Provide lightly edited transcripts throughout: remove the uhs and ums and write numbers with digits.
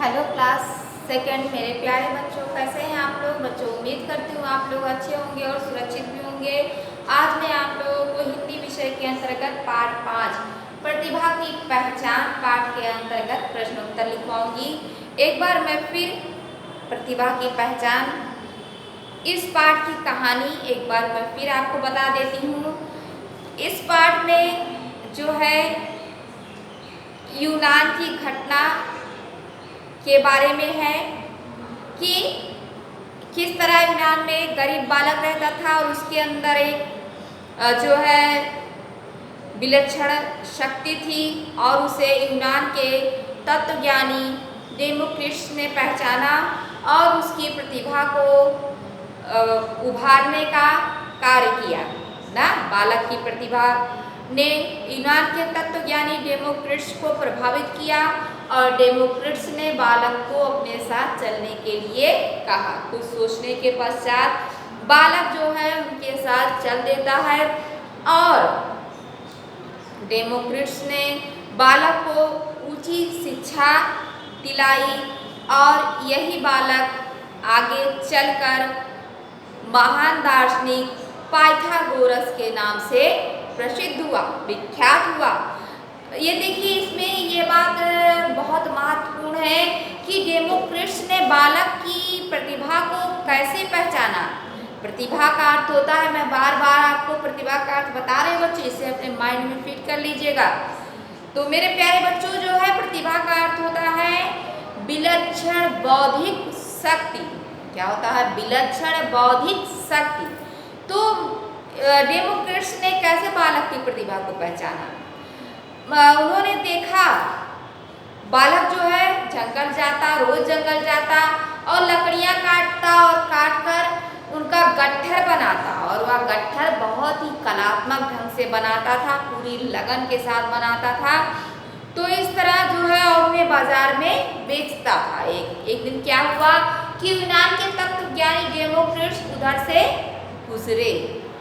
Hello class second मेरे प्यारे बच्चों, कैसे हैं आप लोग बच्चों। उम्मीद करती हूँ आप लोग अच्छे होंगे और सुरक्षित भी होंगे। आज मैं आप लोगों को हिंदी विषय के अंतर्गत पाठ 5 प्रतिभा की पहचान पाठ के अंतर्गत प्रश्नोत्तर लिखवाऊंगी। एक बार मैं फिर प्रतिभा की पहचान इस पाठ की कहानी एक बार मैं फिर आपको बता देती हूँ। इस पाठ में जो है यूनान की घटना के बारे में है कि किस तरह यूनान में एक गरीब बालक रहता था और उसके अंदर एक जो है विलक्षण शक्ति थी और उसे यूनान के तत्वज्ञानी डेमोक्रिटस ने पहचाना और उसकी प्रतिभा को उभारने का कार्य किया ना। बालक की प्रतिभा ने यूनान के तत्वज्ञानी डेमोक्रिटस को प्रभावित किया और डेमोक्रिटस ने बालक को अपने साथ चलने के लिए कहा। कुछ सोचने के पश्चात बालक जो है उनके साथ चल देता है और डेमोक्रिटस ने बालक को ऊंची शिक्षा दिलाई और यही बालक आगे चलकर महान दार्शनिक पाइथागोरस के नाम से प्रसिद्ध हुआ, विख्यात हुआ। ये देखिए, इसमें ये बात बहुत महत्वपूर्ण है कि डेमोक्रिटस ने बालक की प्रतिभा को कैसे पहचाना। प्रतिभा का अर्थ होता है, मैं बार बार आपको प्रतिभा का अर्थ बता रहे बच्चों, इसे अपने माइंड में फिट कर लीजिएगा। तो मेरे प्यारे बच्चों, जो है प्रतिभा का अर्थ होता है विलक्षण बौद्धिक शक्ति। क्या होता है? विलक्षण बौद्धिक शक्ति। तो डेमोक्रिटस ने कैसे बालक की प्रतिभा को पहचाना? उन्होंने देखा बालक जो है जंगल जाता, रोज जंगल जाता और लकड़ियां काटता और काटकर उनका गट्ठर बनाता और वह गट्ठर बहुत ही कलात्मक ढंग से बनाता था, पूरी लगन के साथ बनाता था। तो इस तरह जो है उन्हें बाजार में बेचता था। एक दिन क्या हुआ कि यूनान के तत्वज्ञानी डेमोक्रिटस उधर से गुजरे,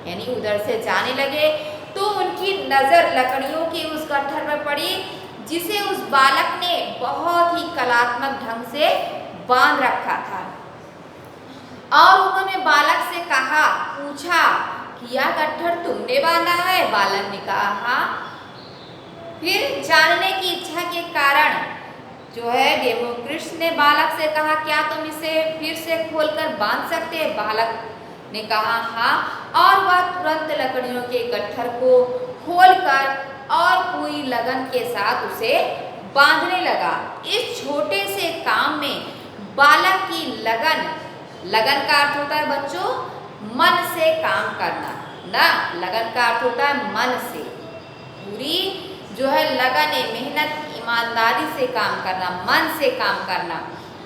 यानी उधर से जाने लगे, तो उनकी नजर लकड़ियों के उस गट्ठर पर पड़ी जिसे उस बालक ने बहुत ही कलात्मक ढंग से बांध रखा था। और उन्होंने बालक से कहा, पूछा कि यह गट्ठर तुमने बांधा है? बालक ने कहा हाँ। फिर जानने की इच्छा के कारण जो है डेमोक्रिटस ने बालक से कहा, क्या तुम इसे फिर से खोलकर बांध सकते हैं? बालक ने कहा हाँ। और वह तुरंत लकड़ियों के गट्ठर को खोलकर और पूरी लगन के साथ उसे बांधने लगा। इस छोटे से काम में बालक की लगन का अर्थ होता है बच्चों मन से काम करना ना। लगन का अर्थ होता है मन से, पूरी जो है लगन है, मेहनत, ईमानदारी से काम करना, मन से काम करना।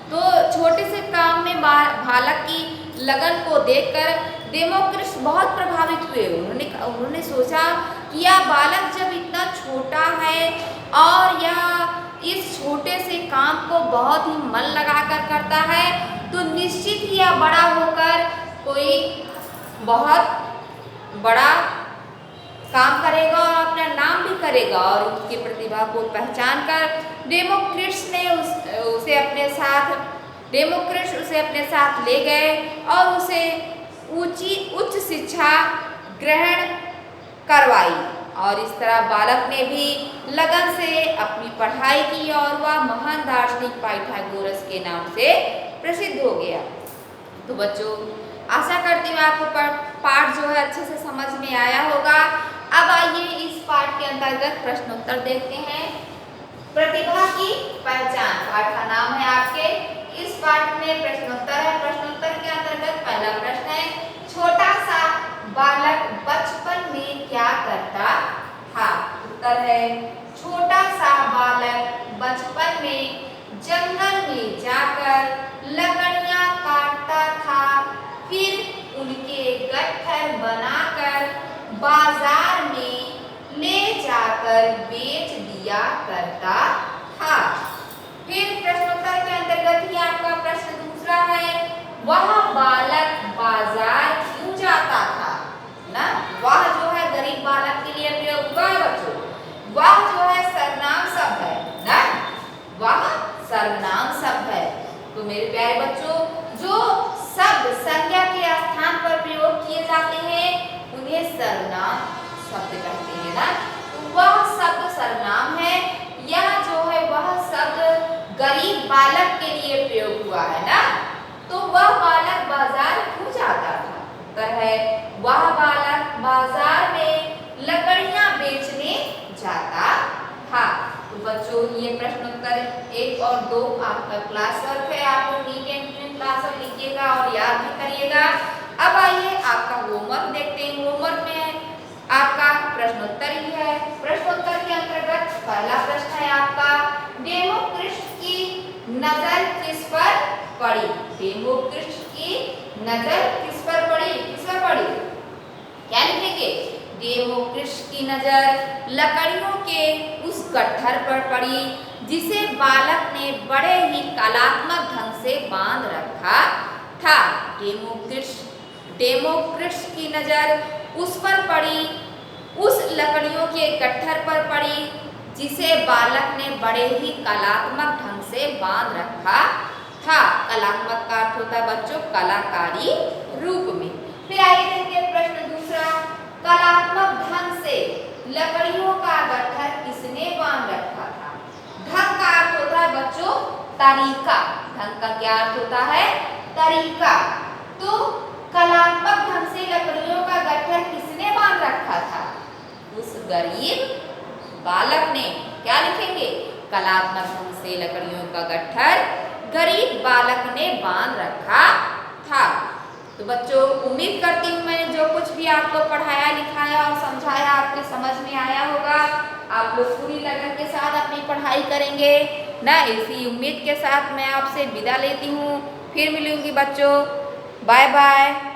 तो छोटे से काम में बालक की लगन को देखकर डेमोक्रिटस बहुत प्रभावित हुए। उन्होंने सोचा कि यह बालक जब इतना छोटा है और यह इस छोटे से काम को बहुत ही मन लगाकर करता है, तो निश्चित ही यह बड़ा होकर कोई बहुत बड़ा काम करेगा और अपना नाम भी करेगा। और उसकी प्रतिभा को पहचान कर डेमोक्रिटस उसे अपने साथ ले गए और उसे उच्च शिक्षा ग्रहण करवाई। और इस तरह बालक ने भी लगन से अपनी पढ़ाई की और वह महान दार्शनिक पाइथागोरस के नाम से प्रसिद्ध हो गया। तो बच्चों, आशा करती हूँ आपको पाठ जो है अच्छे से समझ में आया होगा। अब आइए इस पाठ के अंतर्गत प्रश्नोत्तर देखते हैं। प्रतिभा की पहचान पाठ का नाम है आपके। इस पाठ में प्रश्नोत्तर है। प्रश्नोत्तर के अंतर्गत पहला प्रश्न है, छोटा सा बालक बचपन में क्या करता था? उत्तर है, छोटा सा बालक बचपन में जंगल में जाकर लकड़ियां काटता था, फिर उनके गट्ठर बनाकर बाजार में ले जाकर बेच दिया करता था। फिर प्रश्नोत्तर के अंतर्गत ही आपका प्रश्न दूसरा है, वह बालक बाजार क्यों जाता था? ना, वह जो है गरीब बालक के लिए प्रयोग हुआ है बच्चों। वह जो है सर्वनाम शब्द है ना, वह सर्वनाम शब्द बच्चों ये प्रश्न उत्तर 1 और 2 आपका क्लास वर्क है, आप लोग नीट एंड क्लीन क्लास में लिखिएगा और याद भी करिएगा। अब आइए आपका होमवर्क देखते हैं। होमवर्क में आपका प्रश्नोत्तर ही है। प्रश्नोत्तर के अंतर्गत पहला प्रश्न है आपका, डेमोक्रिस्ट की नजर किस पर पड़ी? डेमोक्रिस्ट की नजर किस पर पड़ी? किस पर पड़ी? क्या लिखेंगे? डेमोक्रिस्ट की नजर लकड़ियों के उस गट्ठर पर पड़ी जिसे बालक ने बड़े ही कलात्मक ढंग से बांध रखा था। डेमोक्रिस्ट की नजर उस पर पड़ी, उस लकड़ियों के गट्ठर पर पड़ी जिसे बालक ने बड़े ही कलात्मक ढंग से बांध रखा था। कलात्मक का अर्थ होता है बच्चों कलाकारी रूप में। फिर आइए देखते हैं प्रश्न दूसरा, कलात्मक ढंग से लकड़ियों का गट्ठर किसने बांध रखा था? ढंग का अर्थ होता है बच्चों तरीका। ढंग का क्या अर्थ होता है? तरीका। तो कलात्मक ढंग से लकड़ियों का गट्ठर किसने बांध रखा था? उस गरीब बालक ने। क्या लिखेंगे? कलात्मक ढंग से लकड़ियों का गट्ठर गरीब बालक ने बांध रखा था। तो बच्चों उम्मीद करती हूँ मैंने जो कुछ भी आपको पढ़ाया लिखाया और समझाया आपके समझ में आया होगा। आप लोग पूरी लगन के साथ अपनी पढ़ाई करेंगे ना। इसी उम्मीद के साथ मैं आपसे विदा लेती हूँ। फिर मिलूंगी बच्चों। Bye bye.